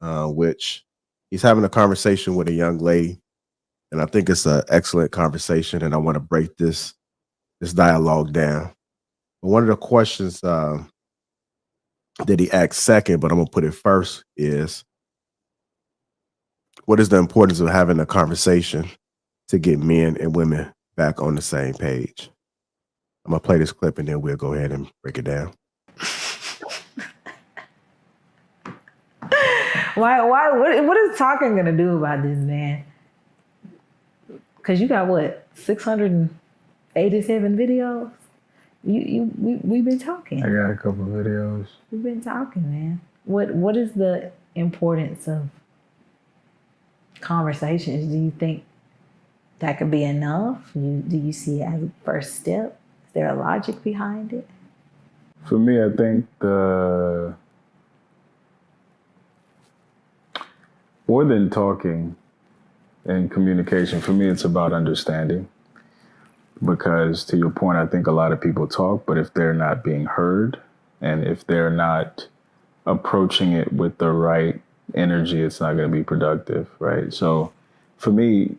which he's having a conversation with a young lady, and I think it's an excellent conversation. And I want to break this dialogue down. But one of the questions that he asked second, but I'm gonna put it first, is what is the importance of having a conversation to get men and women back on the same page? I'm gonna play this clip and then we'll go ahead and break it down. Why? What is talking gonna do about this, man? Because you got what, 687 videos. We've been talking. I got a couple of videos. We've been talking, man. What is the importance of conversations? Do you think that could be enough? Do you see it as a first step? Is there a logic behind it? For me, I think the more than talking and communication, for me, it's about understanding. Because to your point, I think a lot of people talk, but if they're not being heard and if they're not approaching it with the right energy, it's not going to be productive, right? So for me,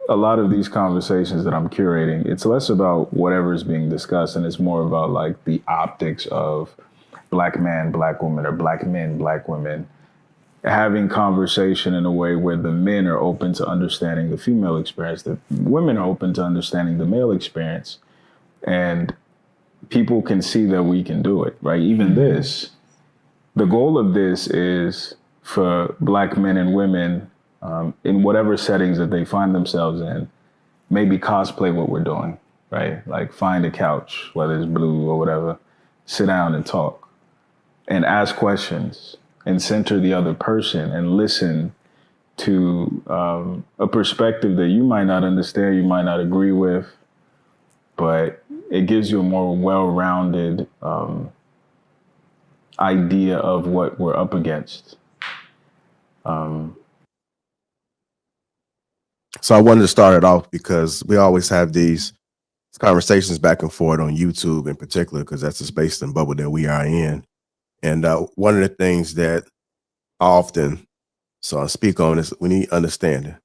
a lot of these conversations that I'm curating, it's less about whatever is being discussed and it's more about like the optics of Black man, Black woman, or Black men, Black women, having conversation in a way where the men are open to understanding the female experience, the women are open to understanding the male experience, and people can see that we can do it, right? Even this, the goal of this is for Black men and women in whatever settings that they find themselves in, maybe cosplay what we're doing, right? Like find a couch, whether it's blue or whatever, sit down and talk and ask questions and center the other person and listen to a perspective that you might not understand, you might not agree with, but it gives you a more well-rounded idea of what we're up against. So I wanted to start it off because we always have these conversations back and forth on YouTube in particular, because that's the space and bubble that we are in. And one of the things that I often I speak on is we need understanding.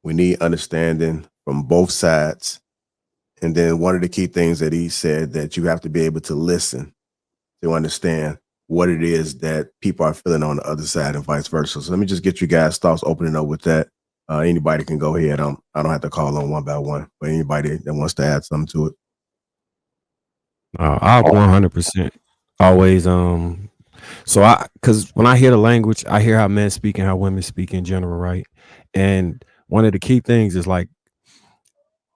We need understanding from both sides. And then one of the key things that he said, that you have to be able to listen to understand what it is that people are feeling on the other side and vice versa. So let me just get you guys' thoughts opening up with that. Anybody can go ahead. I don't have to call on one by one, but anybody that wants to add something to it. I'll 100% always. Because when I hear the language, I hear how men speak and how women speak in general, right? And one of the key things is like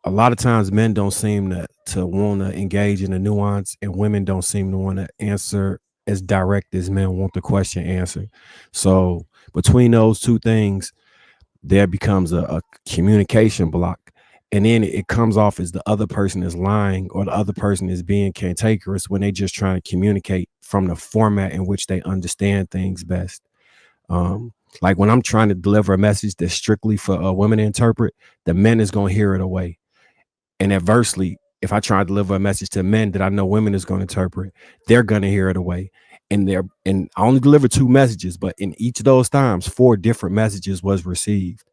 a lot of times men don't seem to want to engage in the nuance, and women don't seem to want to answer as direct as men want the question answered. So between those two things, there becomes a communication block. And then it comes off as the other person is lying or the other person is being cantankerous when they just trying to communicate from the format in which they understand things best. Like when I'm trying to deliver a message that's strictly for women to interpret, the men is going to hear it away. And adversely, if I try to deliver a message to men that I know women is going to interpret, they're going to hear it away. And I only delivered 2 messages, but in each of those times, 4 different messages was received.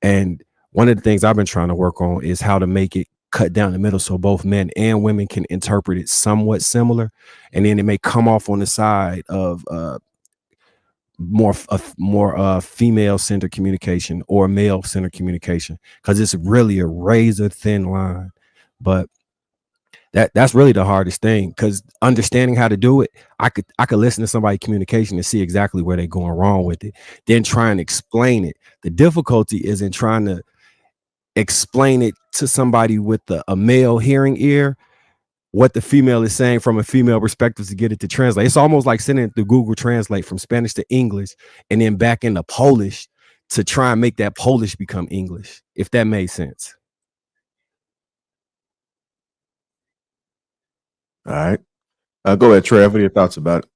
And one of the things I've been trying to work on is how to make it cut down the middle so both men and women can interpret it somewhat similar. And then it may come off on the side of more female-centered communication or male-centered communication, because it's really a razor-thin line. But that's really the hardest thing, because understanding how to do it, I could listen to somebody's communication and see exactly where they're going wrong with it, then try and explain it. The difficulty is in trying to explain it to somebody with a male hearing ear, what the female is saying from a female perspective, to get it to translate. It's almost like sending it to Google Translate from Spanish to English and then back into Polish to try and make that Polish become English, if that made sense. All right. Go ahead, Trev. What are your thoughts about it?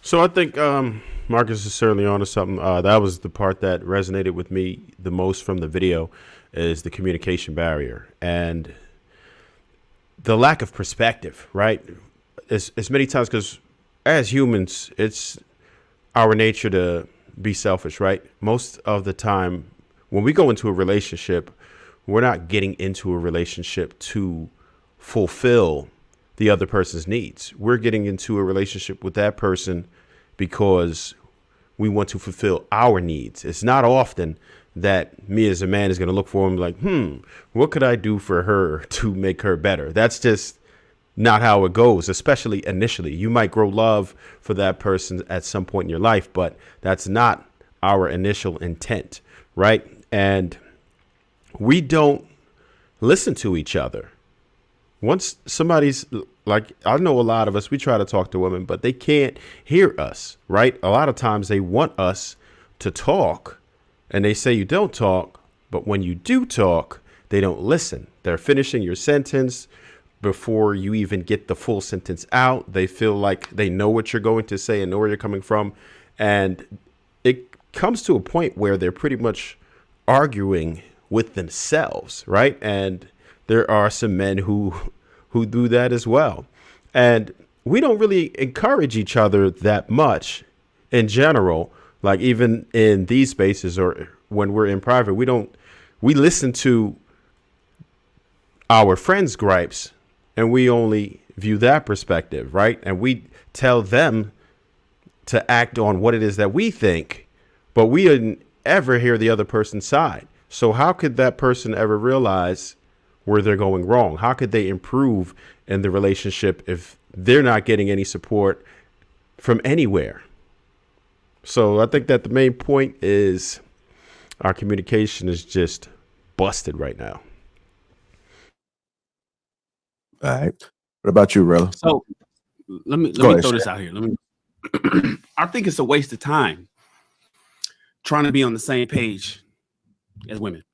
So I think Marcus is certainly onto something. That was the part that resonated with me the most from the video, is the communication barrier and the lack of perspective, right? As many times, because as humans, it's our nature to be selfish, right? Most of the time, when we go into a relationship, we're not getting into a relationship to fulfill the other person's needs. We're getting into a relationship with that person because we want to fulfill our needs. It's not often that me as a man is going to look for him like, what could I do for her to make her better? That's just not how it goes, especially initially. You might grow love for that person at some point in your life, but that's not our initial intent, right? And we don't listen to each other. Once somebody's like, I know a lot of us, we try to talk to women, but they can't hear us, right? A lot of times they want us to talk and they say you don't talk, but when you do talk, they don't listen. They're finishing your sentence before you even get the full sentence out. They feel like they know what you're going to say and know where you're coming from. And it comes to a point where they're pretty much arguing with themselves, right? And there are some men who do that as well. And we don't really encourage each other that much in general, like even in these spaces or when we're in private. We listen to our friends' gripes and we only view that perspective, right? And we tell them to act on what it is that we think, but we didn't ever hear the other person's side. So how could that person ever realize where they're going wrong? How could they improve in the relationship if they're not getting any support from anywhere? So I think that the main point is our communication is just busted right now. All right. What about you, Rella? So let me Go ahead, throw this out here. I think it's a waste of time trying to be on the same page as women.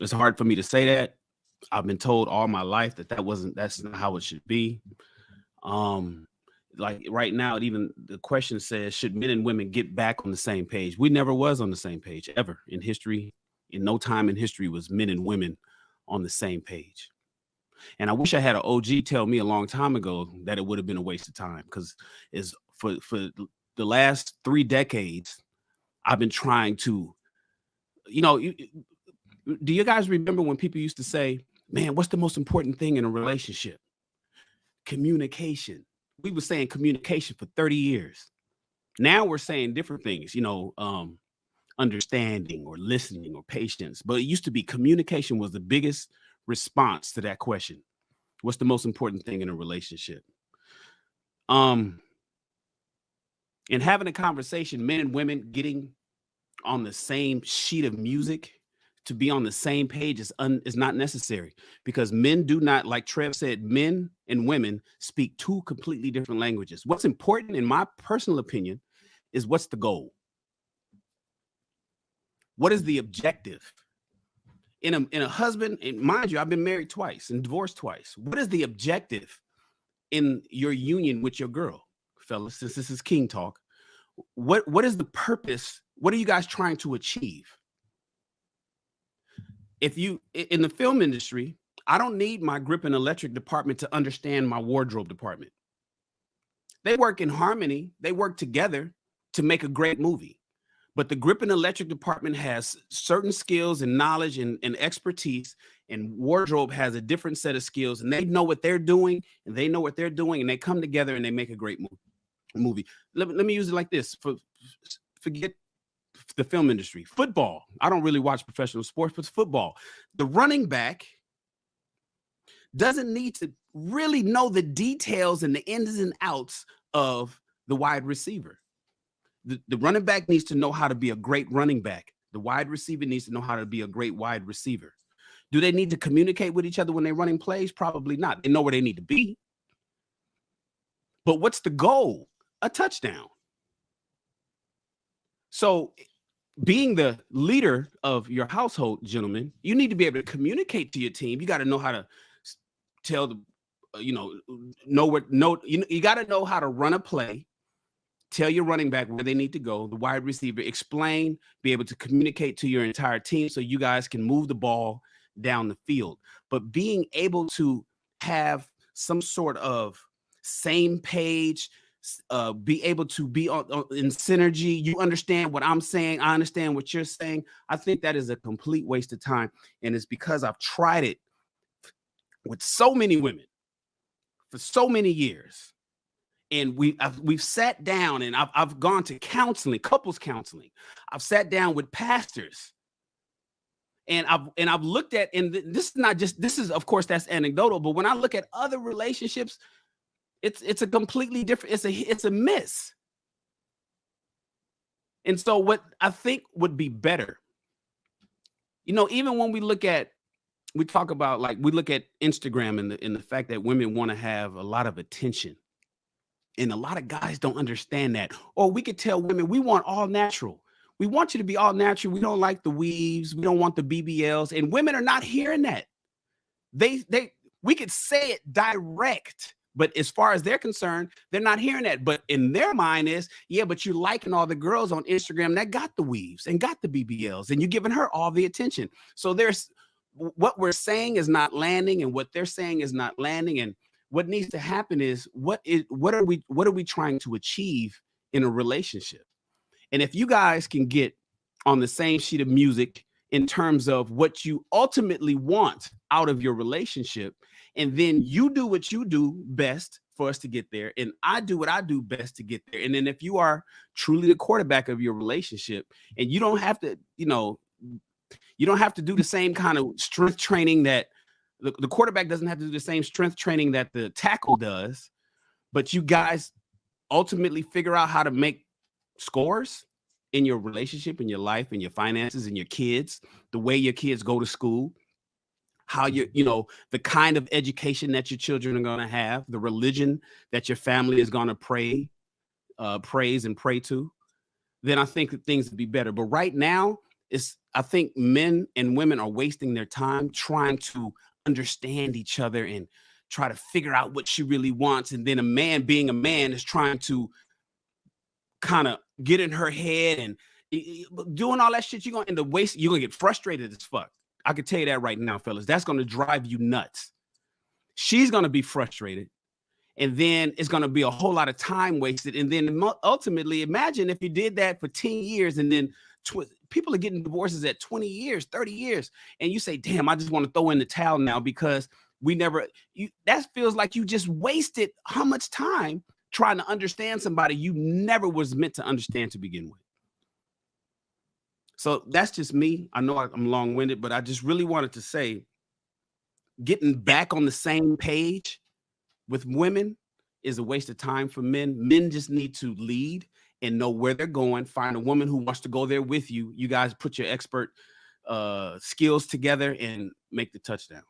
It's hard for me to say that. I've been told all my life that's not how it should be. Like right now, even the question says, should men and women get back on the same page? We never was on the same page ever in history. In no time in history was men and women on the same page. And I wish I had an OG tell me a long time ago that it would have been a waste of time, because is for the last 3 decades, I've been trying to, do you guys remember when people used to say, man, what's the most important thing in a relationship? Communication. We were saying communication for 30 years. Now we're saying different things, understanding or listening or patience. But it used to be communication was the biggest response to that question. What's the most important thing in a relationship? In having a conversation, men and women getting on the same sheet of music to be on the same page is not necessary, because men do not, like Trev said, men and women speak 2 completely different languages. What's important, in my personal opinion, is what's the goal? What is the objective? In a husband, and mind you, I've been married twice and divorced twice. What is the objective in your union with your girl, fellas? Since this is King Talk, what is the purpose? What are you guys trying to achieve? If you in the film industry, I don't need my grip and electric department to understand my wardrobe department. They work in harmony. They work together to make a great movie. But the grip and electric department has certain skills and knowledge and expertise, and wardrobe has a different set of skills, and they know what they're doing, and they know what they're doing, and they come together and they make a great movie. Let me use it like this. Forget the film industry. Football. I don't really watch professional sports, but football. The running back doesn't need to really know the details and the ins and outs of the wide receiver. The running back needs to know how to be a great running back. The wide receiver needs to know how to be a great wide receiver. Do they need to communicate with each other when they're running plays? Probably not. They know where they need to be. But what's the goal? A touchdown. So being the leader of your household, gentlemen, you need to be able to communicate to your team. You got to know how to tell the, you got to know how to run a play. Tell your running back where they need to go, the wide receiver, explain, be able to communicate to your entire team so you guys can move the ball down the field. But being able to have some sort of same page, be able to be in synergy. You understand what I'm saying. I understand what you're saying. I think that is a complete waste of time. And it's because I've tried it with so many women for so many years. And we've sat down, and I've gone to counseling, couples counseling. I've sat down with pastors, and I've looked at, and this is not just, this is, of course, that's anecdotal, but when I look at other relationships, it's a completely different, it's a miss. And so what I think would be better, even when we talk about, like, we look at Instagram and the fact that women want to have a lot of attention. And a lot of guys don't understand that. Or we could tell women, we want all natural. We want you to be all natural. We don't like the weaves. We don't want the BBLs. And women are not hearing that. We could say it direct, but as far as they're concerned, they're not hearing that. But in their mind is, yeah, but you're liking all the girls on Instagram that got the weaves and got the BBLs, and you're giving her all the attention. So there's what we're saying is not landing, and what they're saying is not landing. And what needs to happen is, what are we trying to achieve in a relationship? And if you guys can get on the same sheet of music in terms of what you ultimately want out of your relationship, and then you do what you do best for us to get there, and I do what I do best to get there. And then if you are truly the quarterback of your relationship, and you don't have to, you don't have to do the same kind of strength training that the quarterback doesn't have to do the same strength training that the tackle does, but you guys ultimately figure out how to make scores in your relationship, in your life, in your finances, in your kids, the way your kids go to school, how the kind of education that your children are going to have, the religion that your family is going to praise and pray to, then I think that things would be better. But right now, I think men and women are wasting their time trying to understand each other and try to figure out what she really wants. And then a man, being a man, is trying to kind of get in her head and doing all that shit. You're going to end up wasting. You're going to get frustrated as fuck. I can tell you that right now, fellas. That's going to drive you nuts. She's going to be frustrated. And then it's going to be a whole lot of time wasted. And then ultimately, imagine if you did that for 10 years and then people are getting divorces at 20 years, 30 years. And you say, damn, I just want to throw in the towel now because that feels like you just wasted how much time trying to understand somebody you never was meant to understand to begin with. So that's just me. I know I'm long-winded, but I just really wanted to say, getting back on the same page with women is a waste of time for men. Men just need to lead and know where they're going. Find a woman who wants to go there with you. You guys put your expert skills together and make the touchdown.